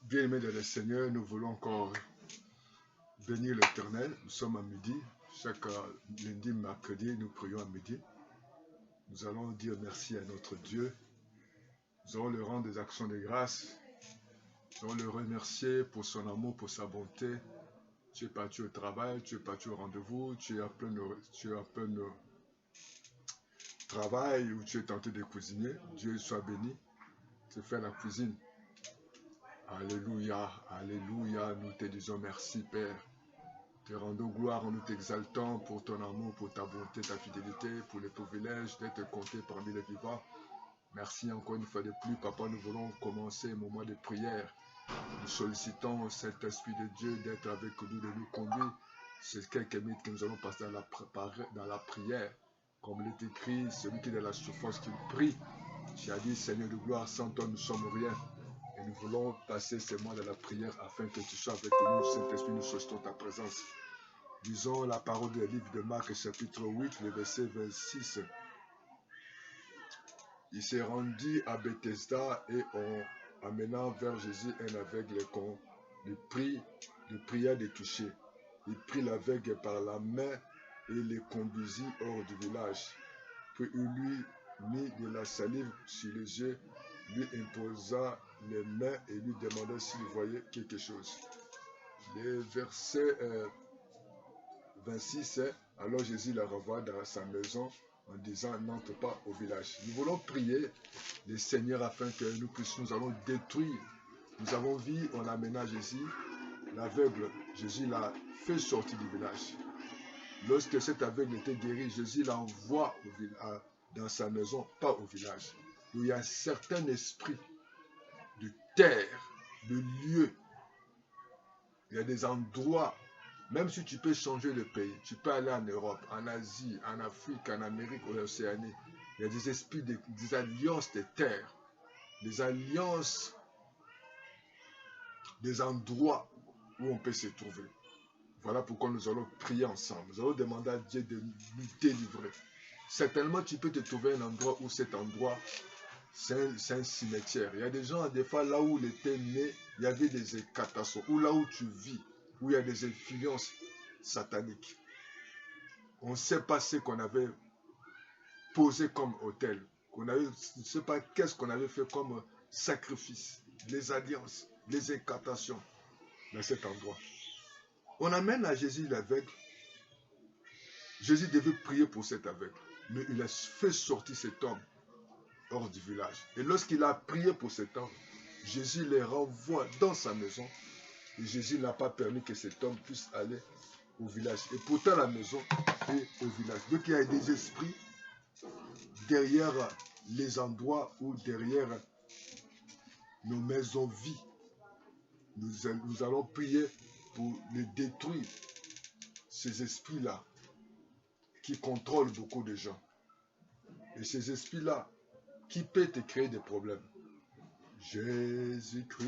Bien-aimés dans le Seigneur, nous voulons encore bénir l'Éternel. Nous sommes à midi. Chaque lundi, mercredi, nous prions à midi. Nous allons dire merci à notre Dieu. Nous allons lui rendre des actions de grâce. Nous allons le remercier pour son amour, pour sa bonté. Tu es parti au travail, tu es parti au rendez-vous, tu es en plein travail ou tu es tenté de cuisiner. Dieu soit béni. Tu fais la cuisine. Alléluia, alléluia, nous te disons merci Père. Te rendons gloire en nous t'exaltant pour ton amour, pour ta bonté, ta fidélité, pour le privilège d'être compté parmi les vivants. Merci encore une fois de plus, Papa, nous voulons commencer un moment de prière. Nous sollicitons cet Esprit de Dieu d'être avec nous, de nous conduire. C'est quelques minutes que nous allons passer dans la prière. Comme il est écrit, celui qui est dans la souffrance, qui prie. Tu as dit, Seigneur de gloire, sans toi nous ne sommes rien. Et nous voulons passer ces mois dans la prière afin que tu sois avec nous. Saint-Esprit, nous sollicitons ta présence. Lisons la parole du livre de Marc, chapitre 8, le verset 26. Il s'est rendu à Bethesda et en amenant vers Jésus un aveugle qu'on lui pria de toucher. Il prit l'aveugle par la main et le conduisit hors du village. Puis il lui mit de la salive sur les yeux, lui imposa les mains et lui demanda s'il voyait quelque chose. Le verset 26, alors Jésus la revoit dans sa maison en disant, n'entre pas au village. Nous voulons prier le Seigneur afin que nous allons détruire. Nous avons vu, on amena Jésus, l'aveugle, Jésus l'a fait sortir du village. Lorsque cet aveugle était guéri, Jésus l'envoie dans sa maison, pas au village. Où il y a un certain esprit de terre, de lieu. Il y a des endroits. Même si tu peux changer de pays, tu peux aller en Europe, en Asie, en Afrique, en Amérique, en Océanie. Il y a des esprits, des alliances de terre, des alliances, des endroits où on peut se trouver. Voilà pourquoi nous allons prier ensemble. Nous allons demander à Dieu de nous délivrer. Certainement, tu peux te trouver un endroit où cet endroit, c'est un cimetière. Il y a des gens, des fois, là où il était né, il y avait des catastrophes. Ou là où tu vis, où il y a des influences sataniques. On ne sait pas ce qu'on avait posé comme autel. On ne sait pas qu'est-ce qu'on avait fait comme sacrifice. Les alliances, les incantations dans cet endroit. On amène à Jésus l'aveugle. Jésus devait prier pour cet aveugle. Mais il a fait sortir cet homme hors du village. Et lorsqu'il a prié pour cet homme, Jésus les renvoie dans sa maison. Et Jésus n'a pas permis que cet homme puisse aller au village. Et pourtant la maison est au village. Donc il y a des esprits derrière les endroits ou derrière nos maisons vies. Nous allons prier pour les détruire. Ces esprits-là qui contrôlent beaucoup de gens. Et ces esprits-là qui peuvent te créer des problèmes. Jésus-Christ,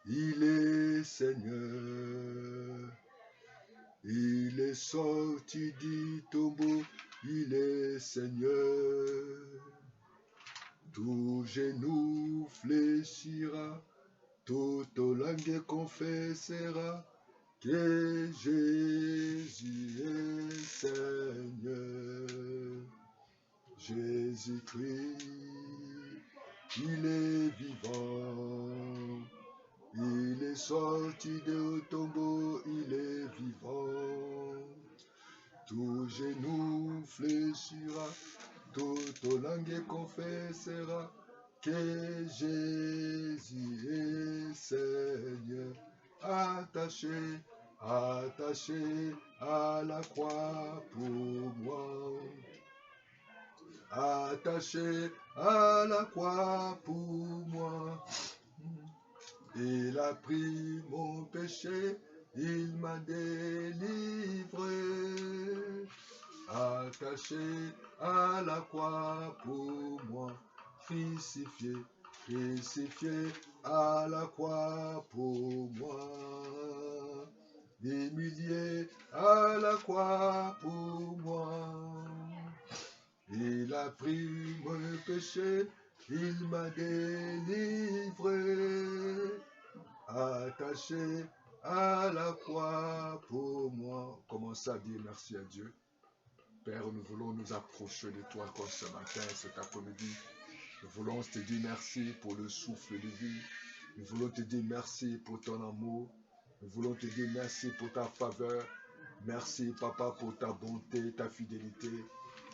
il est Seigneur. Il est sorti du tombeau, il est Seigneur. Tout genou fléchira, toute langue confessera que Jésus est Seigneur. Jésus-Christ, il est vivant. Il est sorti du tombeau, il est vivant. Tout genou fléchira, toute langue confessera que Jésus est Seigneur. Attaché à la croix pour moi. Attaché à la croix pour moi. Il a pris mon péché, il m'a délivré. Attaché à la croix pour moi, crucifié à la croix pour moi, humilié à la croix pour moi. Il a pris mon péché, il m'a délivré. attaché à la croix pour moi. Commence à dire merci à Dieu. Père, nous voulons nous approcher de toi comme ce matin, cet après-midi. Nous voulons te dire merci pour le souffle de vie. Nous voulons te dire merci pour ton amour. Nous voulons te dire merci pour ta faveur. Merci, Papa, pour ta bonté, ta fidélité.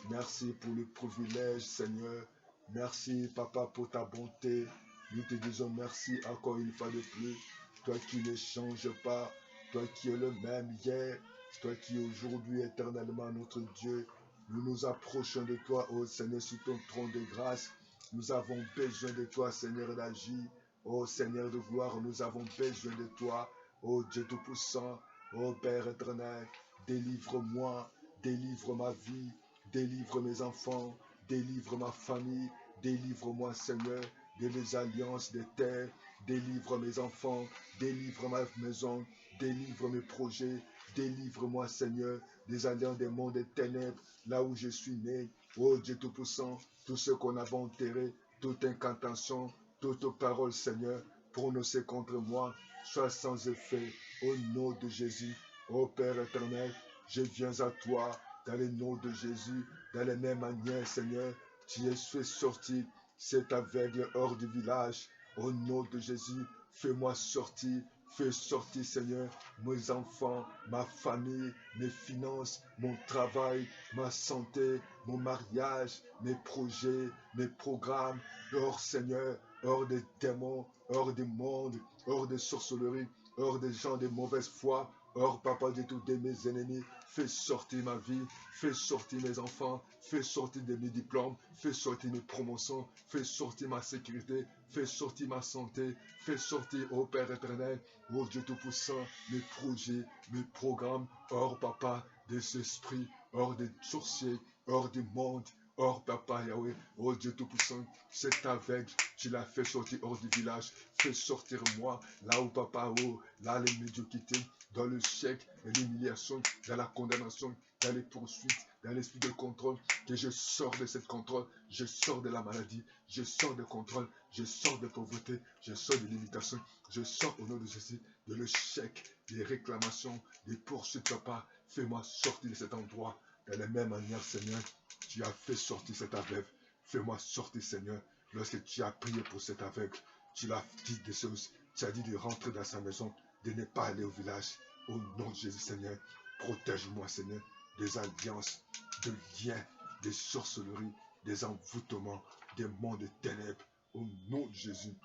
Merci pour le privilège, Seigneur. Merci, Papa, pour ta bonté. Nous te disons merci encore une fois de plus. Toi qui ne changes pas, toi qui es le même hier, toi qui es aujourd'hui éternellement notre Dieu. Nous nous approchons de toi, ô Seigneur, sous ton trône de grâce. Nous avons besoin de toi, Seigneur d'agir. Ô Seigneur de gloire, nous avons besoin de toi. Ô Dieu Tout-Puissant, ô Père éternel, délivre-moi, délivre ma vie, délivre mes enfants, délivre ma famille, délivre-moi, Seigneur, de les alliances des terres, délivre mes enfants, délivre ma maison, délivre mes projets, délivre-moi, Seigneur, des alliances des mondes des ténèbres, là où je suis né. Ô Dieu Tout-Puissant, tout ce qu'on avait enterré, toute incantation, toute parole, Seigneur, prononcée contre moi, soit sans effet, au nom de Jésus. Ô Père éternel, je viens à toi, dans le nom de Jésus, dans la même manière, Seigneur, tu es fait sortir cet aveugle hors du village. Au nom de Jésus, fais-moi sortir. Fais sortir, Seigneur, mes enfants, ma famille, mes finances, mon travail, ma santé, mon mariage, mes projets, mes programmes, hors, Seigneur, hors des démons, hors des mondes, hors des sorcelleries, hors des gens de mauvaise foi, hors, Papa, de tous mes ennemis. Fais sortir ma vie, fais sortir mes enfants, fais sortir de mes diplômes, fais sortir mes promotions, fais sortir ma sécurité, fais sortir ma santé, fais sortir, ô Père éternel, ô Dieu Tout-Puissant, mes projets, mes programmes, hors, Papa, des esprits, hors des sorciers, hors du monde, hors, Papa Yahweh, ô Dieu Tout-Puissant, cet aveugle, tu l'as fait sortir hors du village, fais sortir moi, là où, Papa, oh, là les médiocrités, dans le chèque, dans l'humiliation, dans la condamnation, dans les poursuites, dans l'esprit de contrôle, que je sors de cette contrôle, je sors de la maladie, je sors de contrôle, je sors de pauvreté, je sors de limitation, je sors au nom de Jésus de l'échec, des réclamations, des poursuites, Papa. Fais-moi sortir de cet endroit. De la même manière, Seigneur, tu as fait sortir cet aveugle. Fais-moi sortir, Seigneur. Lorsque tu as prié pour cet aveugle, tu l'as dit des choses. Tu as dit de rentrer dans sa maison, de ne pas aller au village. Au nom de Jésus, Seigneur, protège-moi, Seigneur, des alliances, de liens, des sorcelleries, des envoûtements, des mondes de ténèbres. Au nom de Jésus,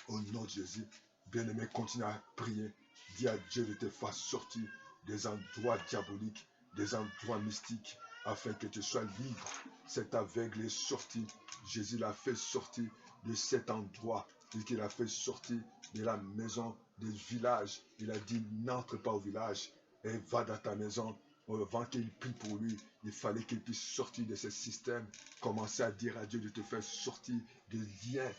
au nom de Jésus, bien-aimé, continue à prier. Dis à Dieu de te faire sortir des endroits diaboliques, des endroits mystiques, afin que tu sois libre. Cet aveugle est sorti. Jésus l'a fait sortir de cet endroit. Il l'a fait sortir de la maison, du village. Il a dit, n'entre pas au village et va dans ta maison. Avant qu'il prie pour lui, il fallait qu'il puisse sortir de ce système. Commencer à dire à Dieu de te faire sortir des liens,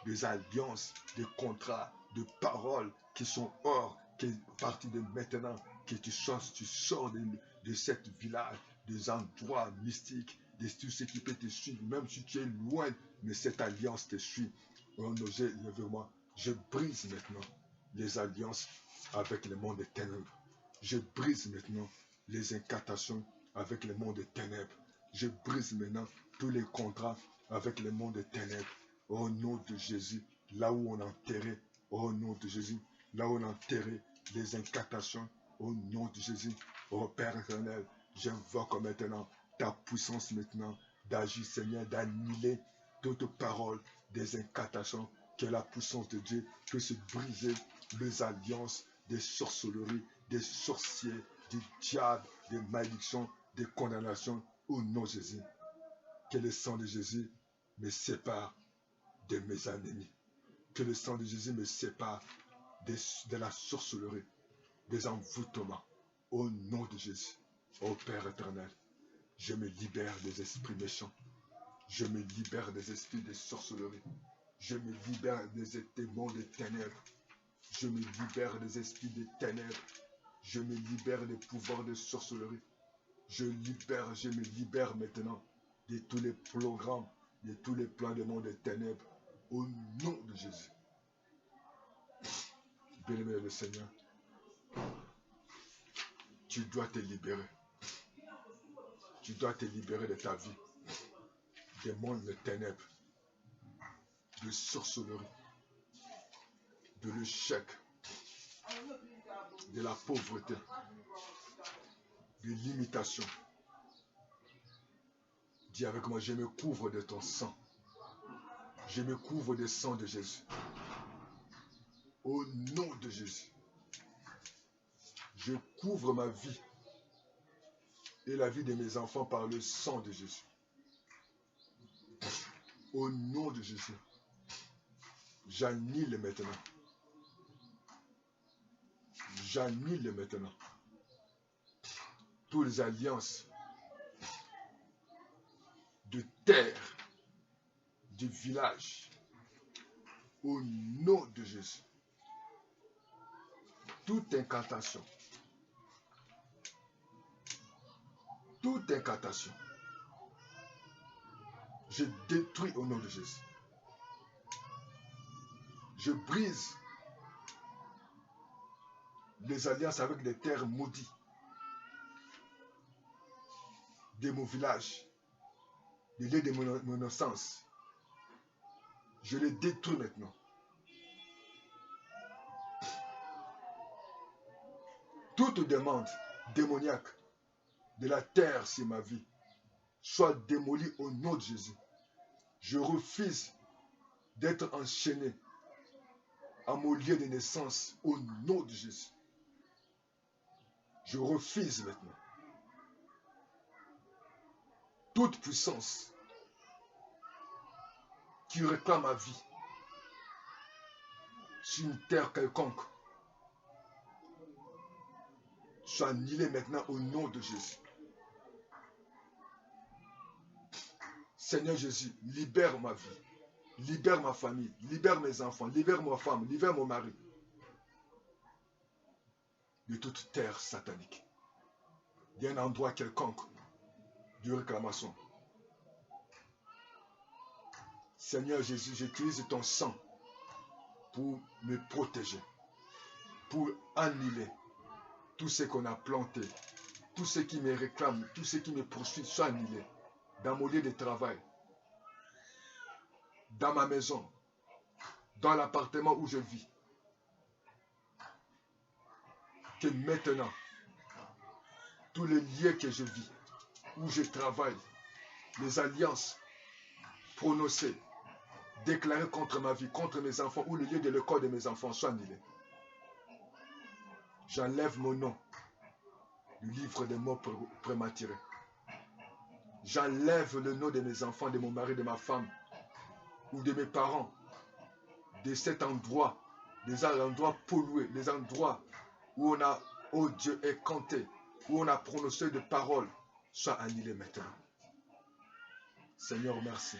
des alliances, des contrats, de paroles qui sont hors, qui à partir de maintenant, que tu sors de cette village, des endroits mystiques, de tout ce qui peut te suivre, même si tu es loin, mais cette alliance te suit. Oh, lève-moi. Je brise maintenant les alliances avec le monde des ténèbres. Je brise maintenant les incantations avec le monde des ténèbres. Je brise maintenant tous les contrats avec le monde des ténèbres. Au nom de Jésus, là où on a enterré, au nom de Jésus, là où on a enterré les incantations, au nom de Jésus, ô Père éternel, j'invoque maintenant ta puissance maintenant d'agir, Seigneur, d'annuler toute parole des incantations, que la puissance de Dieu puisse briser les alliances des sorcelleries, des sorciers, du diable, des malédictions, des condamnations, au nom de Jésus. Que le sang de Jésus me sépare de mes ennemis. Que le sang de Jésus me sépare de la sorcellerie, des envoûtements. Au nom de Jésus, ô Père éternel, je me libère des esprits méchants. Je me libère des esprits de sorcellerie. Je me libère des démons des ténèbres. Je me libère des esprits des ténèbres. Je me libère des pouvoirs de sorcellerie. Je me libère maintenant de tous les programmes, de tous les plans du monde des ténèbres. Au nom de Jésus. Bien-aimé le Seigneur, tu dois te libérer. Tu dois te libérer de ta vie, des mondes de ténèbres, de sorcellerie, de l'échec, de la pauvreté, de l'imitation. Dis avec moi, je me couvre de ton sang. Je me couvre du sang de Jésus. Au nom de Jésus, je couvre ma vie et la vie de mes enfants par le sang de Jésus. Au nom de Jésus, j'annule maintenant. J'annule maintenant toutes les alliances de terre, du village. Au nom de Jésus, toute incantation, je détruis au nom de Jésus. Je brise les alliances avec les terres maudites de mon village, les lieux de mon innocence. Je les détruis maintenant. Toute demande démoniaque de la terre sur ma vie soit démolie au nom de Jésus. Je refuse d'être enchaîné à mon lieu de naissance au nom de Jésus. Je refuse maintenant toute puissance qui réclame ma vie sur une terre quelconque soit annulée maintenant au nom de Jésus. Seigneur Jésus, libère ma vie, libère ma famille, libère mes enfants, libère ma femme, libère mon mari de toute terre satanique, d'un endroit quelconque de réclamation. Seigneur Jésus, j'utilise ton sang pour me protéger, pour annuler tout ce qu'on a planté, tout ce qui me réclame, tout ce qui me poursuit, soit annulé dans mon lieu de travail, dans ma maison, dans l'appartement où je vis. Que maintenant, tous les lieux que je vis, où je travaille, les alliances prononcées, déclarées contre ma vie, contre mes enfants, ou le lieu de l'école de mes enfants soient annulés. J'enlève mon nom du livre des morts prématurés. J'enlève le nom de mes enfants, de mon mari, de ma femme, ou de mes parents, de cet endroit, des endroits pollués, des endroits où on a, oh Dieu, écanté, où on a prononcé de paroles, soient annulés maintenant. Seigneur, merci.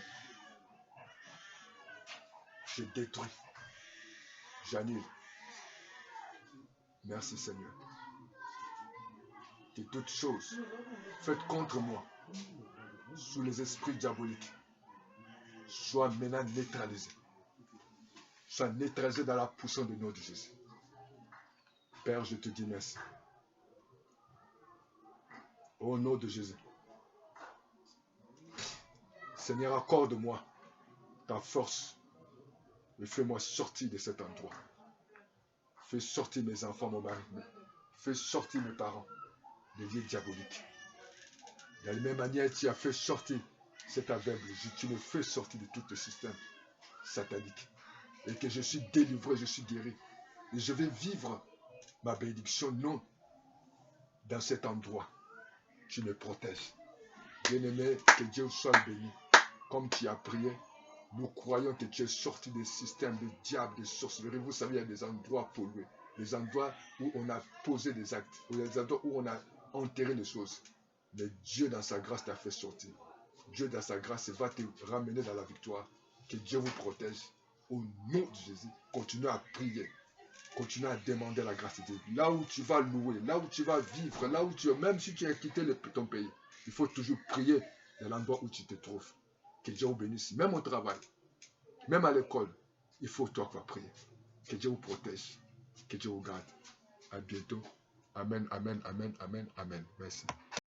Je détruis. J'annule. Merci Seigneur. Que toutes choses faites contre moi, sous les esprits diaboliques, soient maintenant neutralisées. Soient neutralisées dans la puissance du nom de Jésus. Père, je te dis merci. Au nom de Jésus. Seigneur, accorde-moi ta force et fais-moi sortir de cet endroit. Fais sortir mes enfants, mon mari. Fais sortir mes parents des lieux diaboliques. De la même manière, tu as fait sortir cet aveugle. Tu me fais sortir de tout le système satanique. Et que je suis délivré, je suis guéri. Et je vais vivre ma bénédiction, non, dans cet endroit. Tu me protèges. Bien-aimé, que Dieu soit béni. Comme tu as prié, nous croyons que tu es sorti des systèmes de diable, de sorcellerie. Vous savez, il y a des endroits pollués, des endroits où on a posé des actes, des endroits où on a enterré des choses. Mais Dieu, dans sa grâce, t'a fait sortir. Dieu, dans sa grâce, va te ramener dans la victoire. Que Dieu vous protège. Au nom de Jésus, continuez à prier. Continuez à demander la grâce de Dieu. Là où tu vas louer, là où tu vas vivre, là où tu es, même si tu as quitté ton pays, il faut toujours prier dans l'endroit où tu te trouves. Que Dieu vous bénisse. Même au travail, même à l'école, il faut toi prier. Que Dieu vous protège. Que Que Dieu vous garde. À bientôt. Amen, amen, amen, amen, amen. Merci.